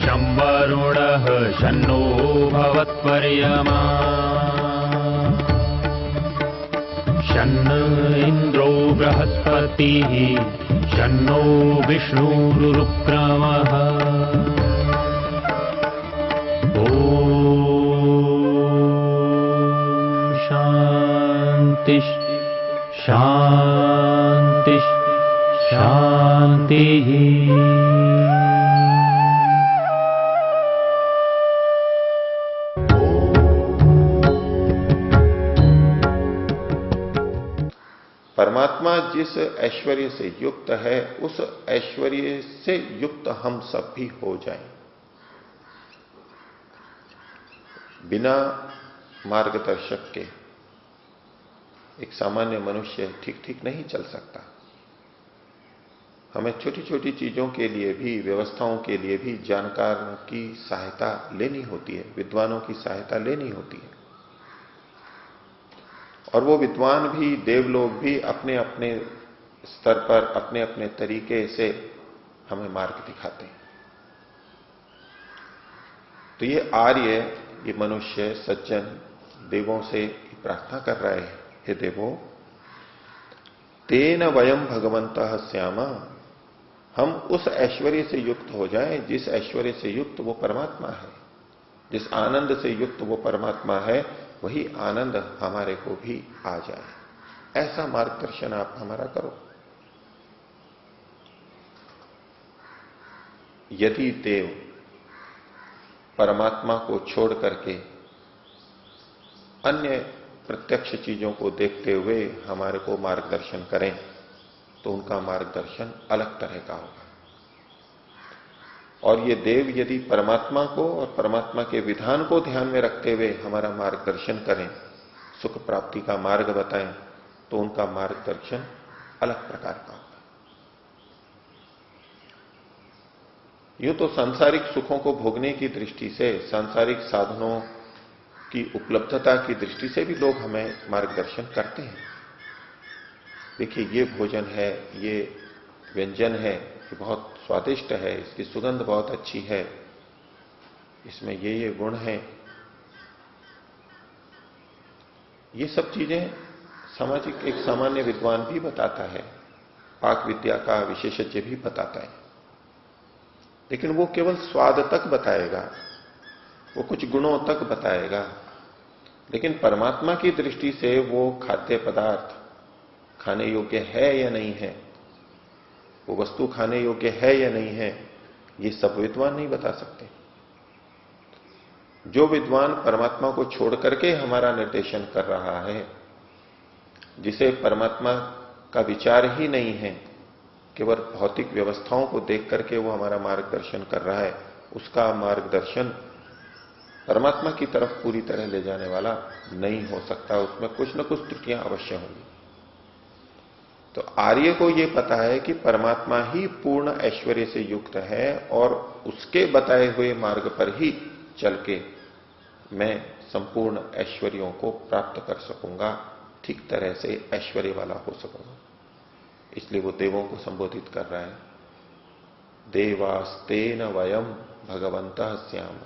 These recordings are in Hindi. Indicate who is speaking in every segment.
Speaker 1: शं वरुणः शन्नो भवत्पर्यमा शन्न इन्द्रो बृहस्पतिः शन्नो विष्णुरुक्रमः ॐ शान्ति शान्ति शान्तिः।
Speaker 2: परमात्मा जिस ऐश्वर्य से युक्त है उस ऐश्वर्य से युक्त हम सब भी हो जाएं। बिना मार्गदर्शक के एक सामान्य मनुष्य ठीक ठीक नहीं चल सकता। हमें छोटी छोटी चीजों के लिए भी, व्यवस्थाओं के लिए भी जानकारों की सहायता लेनी होती है, विद्वानों की सहायता लेनी होती है। और वो विद्वान भी, देवलोग भी अपने अपने स्तर पर, अपने अपने तरीके से हमें मार्ग दिखाते हैं। तो ये आर्य, ये मनुष्य, सज्जन देवों से प्रार्थना कर रहे हैं, हे देवों, तेन वयम भगवंतः स्यामा, हम उस ऐश्वर्य से युक्त हो जाएं जिस ऐश्वर्य से युक्त वो परमात्मा है, जिस आनंद से युक्त वो परमात्मा है, वही आनंद हमारे को भी आ जाए। ऐसा मार्गदर्शन आप हमारा करो। यदि देव परमात्मा को छोड़ करके अन्य प्रत्यक्ष चीजों को देखते हुए हमारे को मार्गदर्शन करें तो उनका मार्गदर्शन अलग तरह का होगा। और ये देव यदि परमात्मा को और परमात्मा के विधान को ध्यान में रखते हुए हमारा मार्गदर्शन करें, सुख प्राप्ति का मार्ग बताएं, तो उनका मार्गदर्शन अलग प्रकार का होगा। यूं तो सांसारिक सुखों को भोगने की दृष्टि से, सांसारिक साधनों की उपलब्धता की दृष्टि से भी लोग हमें मार्गदर्शन करते हैं। देखिए, ये भोजन है, ये व्यंजन है, ये बहुत स्वादिष्ट है, इसकी सुगंध बहुत अच्छी है, इसमें ये गुण हैं। ये सब चीजें सामाजिक एक सामान्य विद्वान भी बताता है, पाक विद्या का विशेषज्ञ भी बताता है। लेकिन वो केवल स्वाद तक बताएगा, वो कुछ गुणों तक बताएगा। लेकिन परमात्मा की दृष्टि से वो खाद्य पदार्थ खाने योग्य है या नहीं है, वो वस्तु खाने योग्य है या नहीं है, ये सब विद्वान नहीं बता सकते। जो विद्वान परमात्मा को छोड़ करके हमारा निर्देशन कर रहा है, जिसे परमात्मा का विचार ही नहीं है, केवल भौतिक व्यवस्थाओं को देख करके वो हमारा मार्गदर्शन कर रहा है, उसका मार्गदर्शन परमात्मा की तरफ पूरी तरह ले जाने वाला नहीं हो सकता। उसमें कुछ न कुछ त्रुटियां अवश्य होंगी। तो आर्य को यह पता है कि परमात्मा ही पूर्ण ऐश्वर्य से युक्त है और उसके बताए हुए मार्ग पर ही चल के मैं संपूर्ण ऐश्वर्यों को प्राप्त कर सकूंगा, ठीक तरह से ऐश्वर्य वाला हो सकूंगा। इसलिए वो देवों को संबोधित कर रहा है, देवास्तेन वयम भगवंतः स्याम।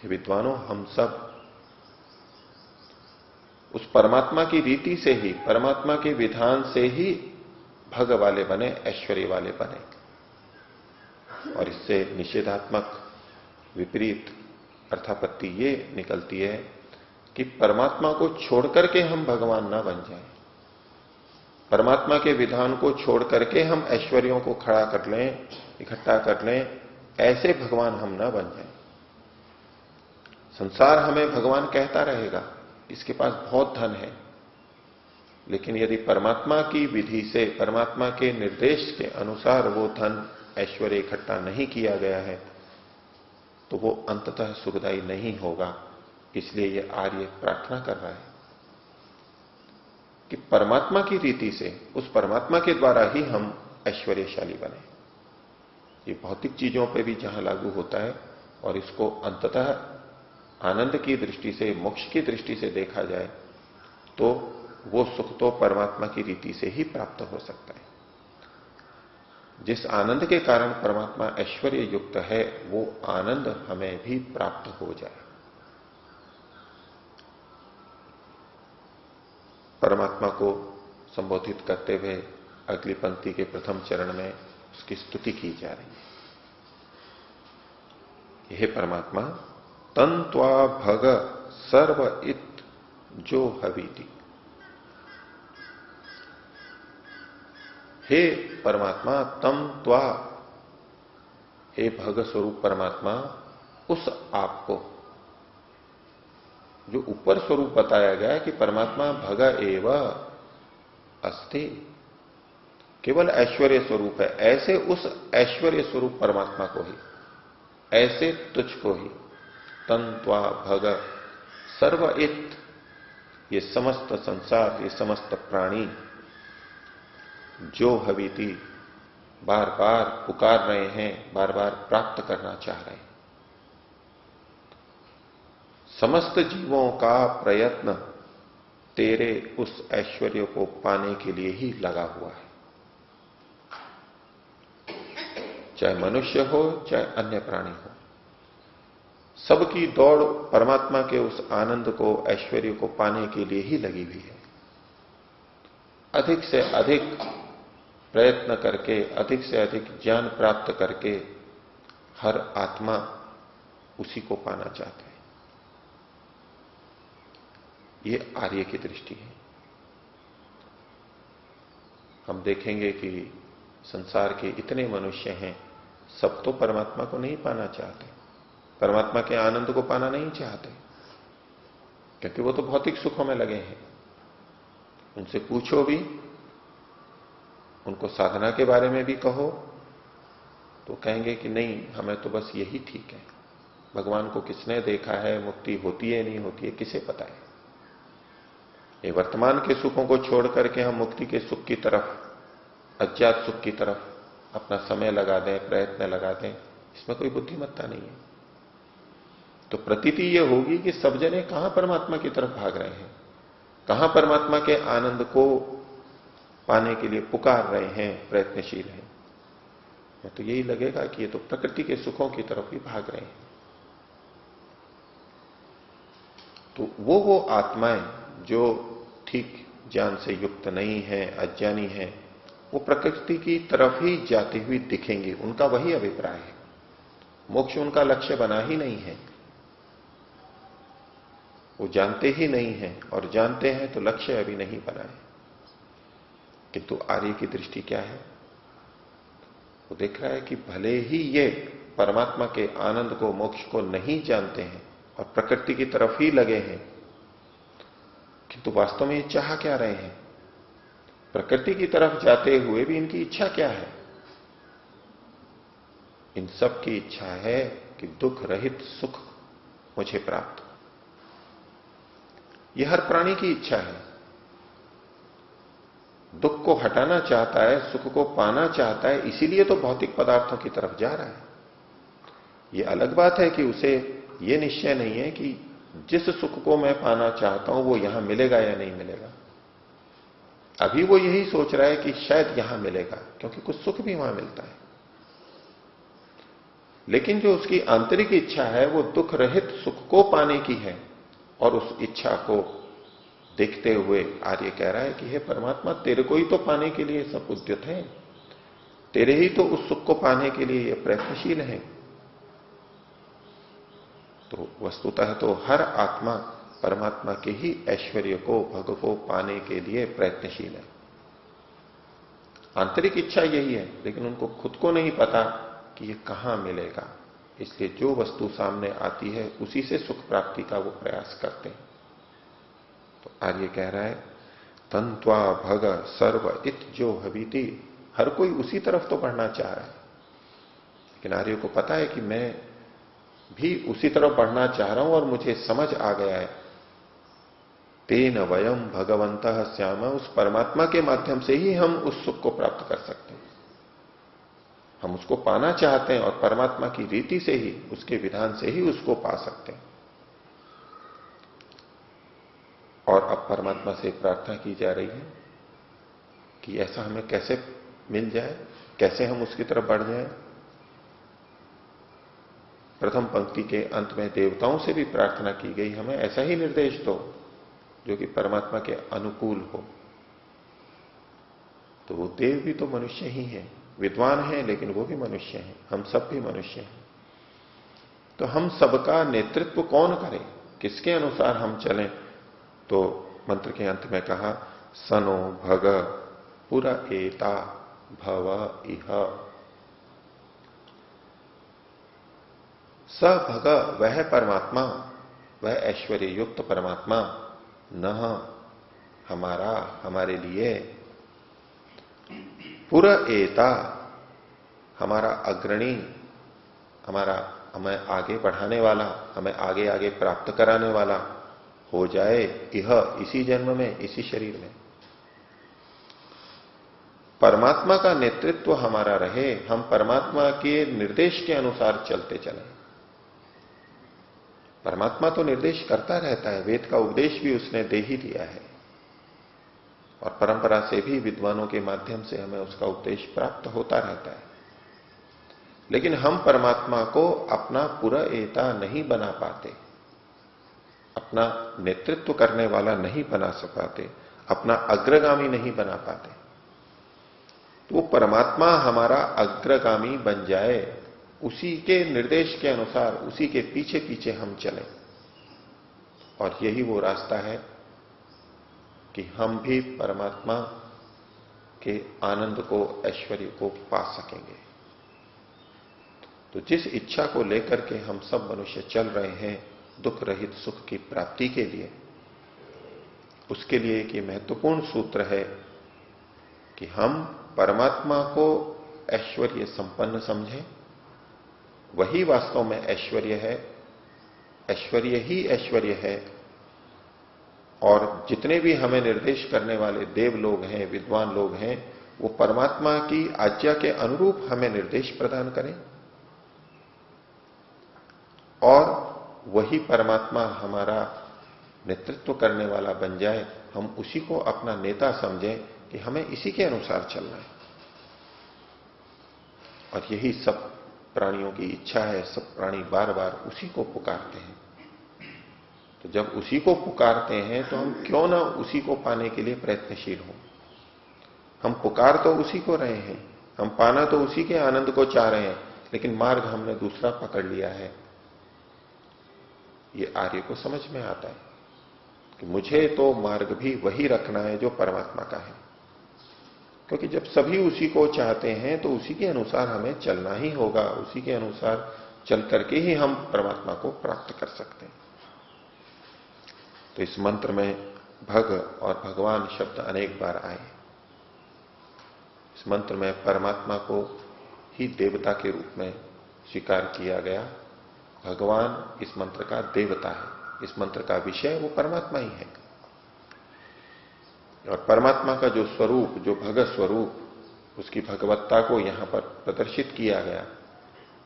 Speaker 2: हे विद्वानों, हम सब उस परमात्मा की रीति से ही, परमात्मा के विधान से ही भग वाले बने, ऐश्वर्य वाले बने। और इससे निषेधात्मक विपरीत अर्थापत्ति ये निकलती है कि परमात्मा को छोड़ करके हम भगवान ना बन जाएं, परमात्मा के विधान को छोड़ करके हम ऐश्वर्यों को खड़ा कर लें, इकट्ठा कर लें, ऐसे भगवान हम ना बन जाएं। संसार हमें भगवान कहता रहेगा, इसके पास बहुत धन है, लेकिन यदि परमात्मा की विधि से, परमात्मा के निर्देश के अनुसार वो धन ऐश्वर्य इकट्ठा नहीं किया गया है तो वो अंततः सुखदायी नहीं होगा। इसलिए ये आर्य प्रार्थना कर रहा है कि परमात्मा की रीति से, उस परमात्मा के द्वारा ही हम ऐश्वर्यशाली बने। ये भौतिक चीजों पे भी जहां लागू होता है, और इसको अंततः आनंद की दृष्टि से, मोक्ष की दृष्टि से देखा जाए तो वो सुख तो परमात्मा की रीति से ही प्राप्त हो सकता है। जिस आनंद के कारण परमात्मा ऐश्वर्य युक्त है, वो आनंद हमें भी प्राप्त हो जाए। परमात्मा को संबोधित करते हुए अगली पंक्ति के प्रथम चरण में उसकी स्तुति की जा रही है। यह परमात्मा तन्त्वा भग सर्व इत जो हवीति। हे परमात्मा, तम त्वा, हे भग स्वरूप परमात्मा, उस आपको, जो ऊपर स्वरूप बताया गया है कि परमात्मा भग एव अस्ति, केवल ऐश्वर्य स्वरूप है, ऐसे उस ऐश्वर्य स्वरूप परमात्मा को ही, ऐसे तुझको ही, तन्त्वा भग सर्वइत, ये समस्त संसार, ये समस्त प्राणी जो हवीति, बार बार पुकार रहे हैं, बार बार प्राप्त करना चाह रहे हैं। समस्त जीवों का प्रयत्न तेरे उस ऐश्वर्य को पाने के लिए ही लगा हुआ है। चाहे मनुष्य हो, चाहे अन्य प्राणी हो, सबकी दौड़ परमात्मा के उस आनंद को, ऐश्वर्य को पाने के लिए ही लगी हुई है। अधिक से अधिक प्रयत्न करके, अधिक से अधिक ज्ञान प्राप्त करके हर आत्मा उसी को पाना चाहते हैं। ये आर्य की दृष्टि है। हम देखेंगे कि संसार के इतने मनुष्य हैं, सब तो परमात्मा को नहीं पाना चाहते, परमात्मा के आनंद को पाना नहीं चाहते, क्योंकि वो तो भौतिक सुखों में लगे हैं। उनसे पूछो भी, उनको साधना के बारे में भी कहो, तो कहेंगे कि नहीं, हमें तो बस यही ठीक है। भगवान को किसने देखा है, मुक्ति होती है नहीं होती है किसे पता है। ये वर्तमान के सुखों को छोड़ करके हम मुक्ति के सुख की तरफ, अज्ञात सुख की तरफ अपना समय लगा दें, प्रयत्न लगा दें, इसमें कोई बुद्धिमत्ता नहीं है। तो प्रतीति ये होगी कि सब जने कहां परमात्मा की तरफ भाग रहे हैं, कहां परमात्मा के आनंद को पाने के लिए पुकार रहे हैं, प्रयत्नशील हैं। तो यही लगेगा कि ये तो प्रकृति के सुखों की तरफ ही भाग रहे हैं। तो वो आत्माएं जो ठीक ज्ञान से युक्त नहीं है, अज्ञानी है, वो प्रकृति की तरफ ही जाती हुई दिखेंगी। उनका वही अभिप्राय है। मोक्ष उनका लक्ष्य बना ही नहीं है, वो जानते ही नहीं है, और जानते हैं तो लक्ष्य अभी नहीं बना है। किंतु आर्य की दृष्टि क्या है? वो देख रहा है कि भले ही ये परमात्मा के आनंद को, मोक्ष को नहीं जानते हैं और प्रकृति की तरफ ही लगे हैं, किंतु वास्तव में ये चाह क्या रहे हैं? प्रकृति की तरफ जाते हुए भी इनकी इच्छा क्या है? इन सब की इच्छा है कि दुख रहित सुख मुझे प्राप्त हो। यह हर प्राणी की इच्छा है। दुख को हटाना चाहता है, सुख को पाना चाहता है, इसीलिए तो भौतिक पदार्थों की तरफ जा रहा है। यह अलग बात है कि उसे यह निश्चय नहीं है कि जिस सुख को मैं पाना चाहता हूं वो यहां मिलेगा या नहीं मिलेगा। अभी वो यही सोच रहा है कि शायद यहां मिलेगा, क्योंकि कुछ सुख भी वहां मिलता है। लेकिन जो उसकी आंतरिक इच्छा है वो दुख रहित सुख को पाने की है, और उस इच्छा को देखते हुए आर्य कह रहा है कि हे परमात्मा, तेरे को ही तो पाने के लिए सब उद्यत है, तेरे ही तो उस सुख को पाने के लिए ये प्रयत्नशील है। तो वस्तुतः तो हर आत्मा परमात्मा के ही ऐश्वर्य को, भग को पाने के लिए प्रयत्नशील है। आंतरिक इच्छा यही है, लेकिन उनको खुद को नहीं पता कि ये कहां मिलेगा। इसलिए जो वस्तु सामने आती है उसी से सुख प्राप्ति का वो प्रयास करते हैं। तो आर्य कह रहा है तन्त्वा भग सर्व इत जो हवीति, हर कोई उसी तरफ तो बढ़ना चाह रहा है, लेकिन आर्य को पता है कि मैं भी उसी तरफ बढ़ना चाह रहा हूं, और मुझे समझ आ गया है तेन वयम भगवंतः स्याम, उस परमात्मा के माध्यम से ही हम उस सुख को प्राप्त कर सकते हैं। हम उसको पाना चाहते हैं और परमात्मा की रीति से ही, उसके विधान से ही उसको पा सकते हैं। और अब परमात्मा से प्रार्थना की जा रही है कि ऐसा हमें कैसे मिल जाए, कैसे हम उसकी तरफ बढ़ जाएं? प्रथम पंक्ति के अंत में देवताओं से भी प्रार्थना की गई, हमें ऐसा ही निर्देश दो जो कि परमात्मा के अनुकूल हो। तो वो देव भी तो मनुष्य ही हैं, विद्वान हैं, लेकिन वो भी मनुष्य हैं, हम सब भी मनुष्य हैं। तो हम सबका नेतृत्व कौन करे, किसके अनुसार हम चलें? तो मंत्र के अंत में कहा, सनो भग पुर एता भव इह। स भग, वह परमात्मा, वह ऐश्वर्य युक्त परमात्मा, न हमारा, हमारे लिए, पुर एता, हमारा अग्रणी, हमारा हमें आगे बढ़ाने वाला, हमें आगे आगे प्राप्त कराने वाला हो जाए, यह इसी जन्म में, इसी शरीर में। परमात्मा का नेतृत्व हमारा रहे, हम परमात्मा के निर्देश के अनुसार चलते चलें। परमात्मा तो निर्देश करता रहता है, वेद का उपदेश भी उसने दे ही दिया है, और परंपरा से भी विद्वानों के माध्यम से हमें उसका उपदेश प्राप्त होता रहता है। लेकिन हम परमात्मा को अपना पूरा एता नहीं बना पाते, अपना नेतृत्व करने वाला नहीं बना पाते, अपना अग्रगामी नहीं बना पाते। तो परमात्मा हमारा अग्रगामी बन जाए, उसी के निर्देश के अनुसार, उसी के पीछे पीछे हम चलें। और यही वो रास्ता है कि हम भी परमात्मा के आनंद को, ऐश्वर्य को पा सकेंगे। तो जिस इच्छा को लेकर के हम सब मनुष्य चल रहे हैं, दुख रहित सुख की प्राप्ति के लिए, उसके लिए एक महत्वपूर्ण सूत्र है कि हम परमात्मा को ऐश्वर्य संपन्न समझें। वही वास्तव में ऐश्वर्य है, ऐश्वर्य ही ऐश्वर्य है। और जितने भी हमें निर्देश करने वाले देव लोग हैं, विद्वान लोग हैं, वो परमात्मा की आज्ञा के अनुरूप हमें निर्देश प्रदान करें, और वही परमात्मा हमारा नेतृत्व करने वाला बन जाए, हम उसी को अपना नेता समझें कि हमें इसी के अनुसार चलना है। और यही सब प्राणियों की इच्छा है, सब प्राणी बार बार उसी को पुकारते हैं। तो जब उसी को पुकारते हैं तो हम क्यों ना उसी को पाने के लिए प्रयत्नशील हों। हम पुकार तो उसी को रहे हैं, हम पाना तो उसी के आनंद को चाह रहे हैं, लेकिन मार्ग हमने दूसरा पकड़ लिया है। ये आर्य को समझ में आता है कि मुझे तो मार्ग भी वही रखना है जो परमात्मा का है, क्योंकि जब सभी उसी को चाहते हैं तो उसी के अनुसार हमें चलना ही होगा, उसी के अनुसार चल करके ही हम परमात्मा को प्राप्त कर सकते हैं। तो इस मंत्र में भग और भगवान शब्द अनेक बार आए। इस मंत्र में परमात्मा को ही देवता के रूप में स्वीकार किया गया। भगवान इस मंत्र का देवता है, इस मंत्र का विषय वो परमात्मा ही है। और परमात्मा का जो स्वरूप, जो भगत स्वरूप, उसकी भगवत्ता को यहां पर प्रदर्शित किया गया,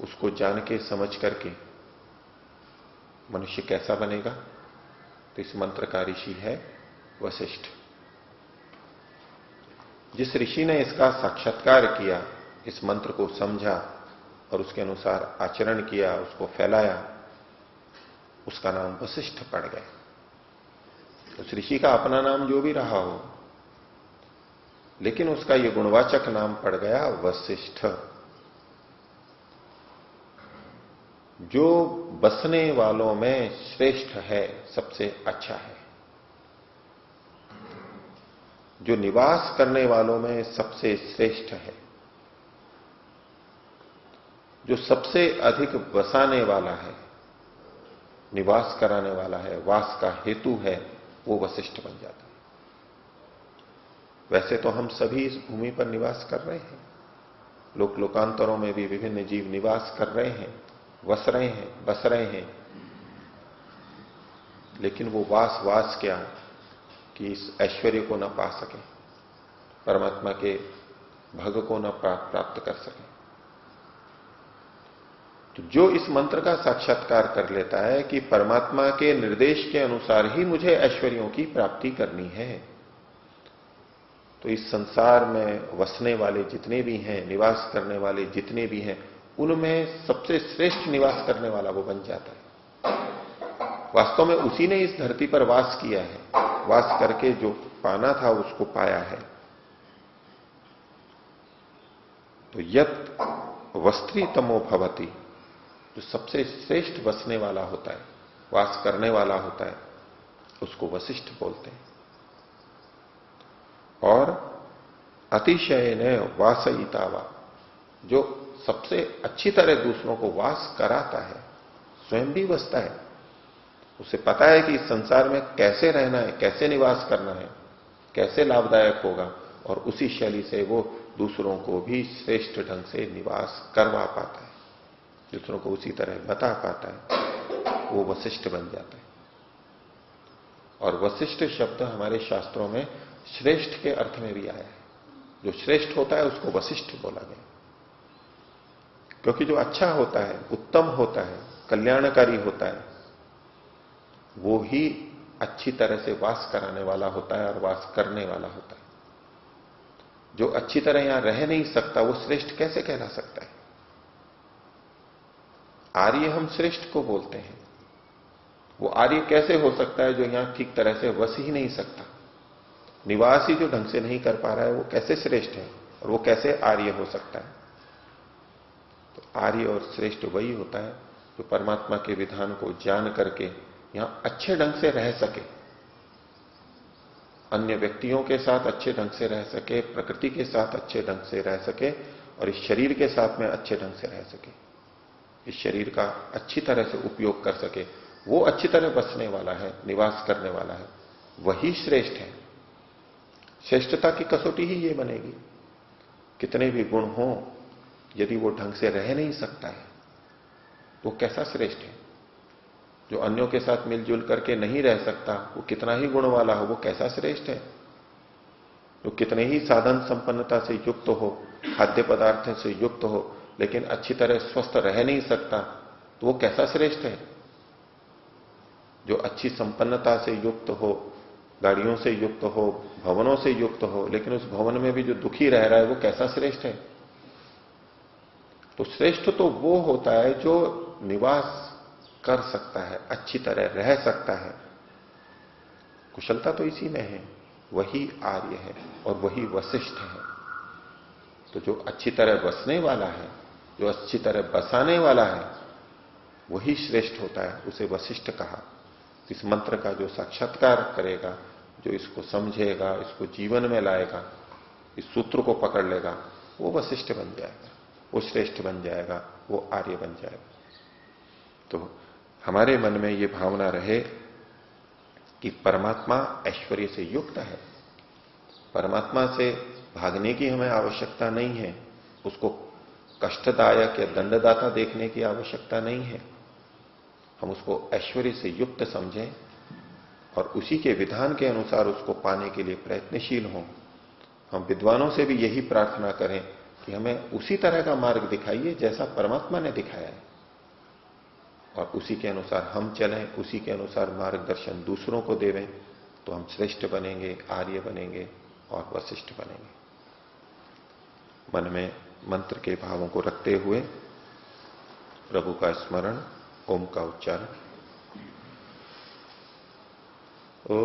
Speaker 2: उसको जान के समझ करके मनुष्य कैसा बनेगा। तो इस मंत्र का ऋषि है वशिष्ठ। जिस ऋषि ने इसका साक्षात्कार किया, इस मंत्र को समझा और उसके अनुसार आचरण किया, उसको फैलाया, उसका नाम वशिष्ठ पड़ गया। उस ऋषि का अपना नाम जो भी रहा हो, लेकिन उसका यह गुणवाचक नाम पड़ गया वशिष्ठ, जो बसने वालों में श्रेष्ठ है, सबसे अच्छा है, जो निवास करने वालों में सबसे श्रेष्ठ है, जो सबसे अधिक बसाने वाला है, निवास कराने वाला है, वास का हेतु है, वो वशिष्ठ बन जाता है। वैसे तो हम सभी इस भूमि पर निवास कर रहे हैं, लोक लोकांतरों में भी विभिन्न जीव निवास कर रहे हैं, वस रहे हैं, बस रहे हैं। लेकिन वो वास क्या कि इस ऐश्वर्य को न पा सके, परमात्मा के भग को न प्राप्त कर सके। तो जो इस मंत्र का साक्षात्कार कर लेता है कि परमात्मा के निर्देश के अनुसार ही मुझे ऐश्वर्यों की प्राप्ति करनी है, तो इस संसार में वसने वाले जितने भी हैं, निवास करने वाले जितने भी हैं, उनमें सबसे श्रेष्ठ निवास करने वाला वो बन जाता है। वास्तव में उसी ने इस धरती पर वास किया है, वास करके जो पाना था उसको पाया है। तो यत वस्त्रीतमो भवति, जो सबसे श्रेष्ठ बसने वाला होता है, वास करने वाला होता है, उसको वशिष्ठ बोलते हैं। और अतिशयन वासयितावा, जो सबसे अच्छी तरह दूसरों को वास कराता है, स्वयं भी बसता है, उसे पता है कि इस संसार में कैसे रहना है, कैसे निवास करना है, कैसे लाभदायक होगा, और उसी शैली से वो दूसरों को भी श्रेष्ठ ढंग से निवास करवा पाता है, दूसरों को उसी तरह बता पाता है, वो वशिष्ठ बन जाता है। और वशिष्ठ शब्द हमारे शास्त्रों में श्रेष्ठ के अर्थ में भी आया है। जो श्रेष्ठ होता है उसको वशिष्ठ बोला गया, क्योंकि जो अच्छा होता है, उत्तम होता है, कल्याणकारी होता है, वो ही अच्छी तरह से वास कराने वाला होता है और वास करने वाला होता है। जो अच्छी तरह यहां रह नहीं सकता वो श्रेष्ठ कैसे कहला सकता है? आर्य हम श्रेष्ठ को बोलते हैं। वो आर्य कैसे हो सकता है जो यहां ठीक तरह से वस ही नहीं सकता, निवास ही जो ढंग से नहीं कर पा रहा है, वो कैसे श्रेष्ठ है और वो कैसे आर्य हो सकता है? तो आर्य और श्रेष्ठ वही होता है जो परमात्मा के विधान को जान करके यहां अच्छे ढंग से रह सके, अन्य व्यक्तियों के साथ अच्छे ढंग से रह सके, प्रकृति के साथ अच्छे ढंग से रह सके, और इस शरीर के साथ में अच्छे ढंग से रह सके, इस शरीर का अच्छी तरह से उपयोग कर सके, वो अच्छी तरह बसने वाला है, निवास करने वाला है, वही श्रेष्ठ है। श्रेष्ठता की कसौटी ही ये बनेगी। कितने भी गुण हो, यदि वो ढंग से रह नहीं सकता है, वो कैसा श्रेष्ठ है? जो अन्यों के साथ मिलजुल करके नहीं रह सकता, वो कितना ही गुण वाला हो, वो कैसा श्रेष्ठ है? जो कितने ही साधन संपन्नता से युक्त हो, खाद्य पदार्थ से युक्त हो, लेकिन अच्छी तरह स्वस्थ रह नहीं सकता, तो वो कैसा श्रेष्ठ है? जो अच्छी संपन्नता से युक्त हो, गाड़ियों से युक्त हो, भवनों से युक्त हो, लेकिन उस भवन में भी जो दुखी रह रहा है, वो कैसा श्रेष्ठ है? तो श्रेष्ठ तो वो होता है जो निवास कर सकता है, अच्छी तरह रह सकता है। कुशलता तो इसी में है, वही आर्य है और वही वशिष्ठ है। तो जो अच्छी तरह बसने वाला है, जो अच्छी तरह बसाने वाला है, वही श्रेष्ठ होता है, उसे वशिष्ठ कहा। इस मंत्र का जो साक्षात्कार करेगा, जो इसको समझेगा, इसको जीवन में लाएगा, इस सूत्र को पकड़ लेगा, वो वशिष्ठ बन जाएगा, वो श्रेष्ठ बन जाएगा, वो आर्य बन जाएगा। तो हमारे मन में ये भावना रहे कि परमात्मा ऐश्वर्य से युक्त है, परमात्मा से भागने की हमें आवश्यकता नहीं है, उसको कष्टदायक या दंडदाता देखने की आवश्यकता नहीं है। हम उसको ऐश्वर्य से युक्त समझें और उसी के विधान के अनुसार उसको पाने के लिए प्रयत्नशील हों। हम विद्वानों से भी यही प्रार्थना करें कि हमें उसी तरह का मार्ग दिखाइए जैसा परमात्मा ने दिखाया है, और उसी के अनुसार हम चलें, उसी के अनुसार मार्गदर्शन दूसरों को देवें, तो हम श्रेष्ठ बनेंगे, आर्य बनेंगे और वशिष्ठ बनेंगे। मन में मंत्र के भावों को रखते हुए प्रभु का स्मरण, ओम का उच्चारण। ओ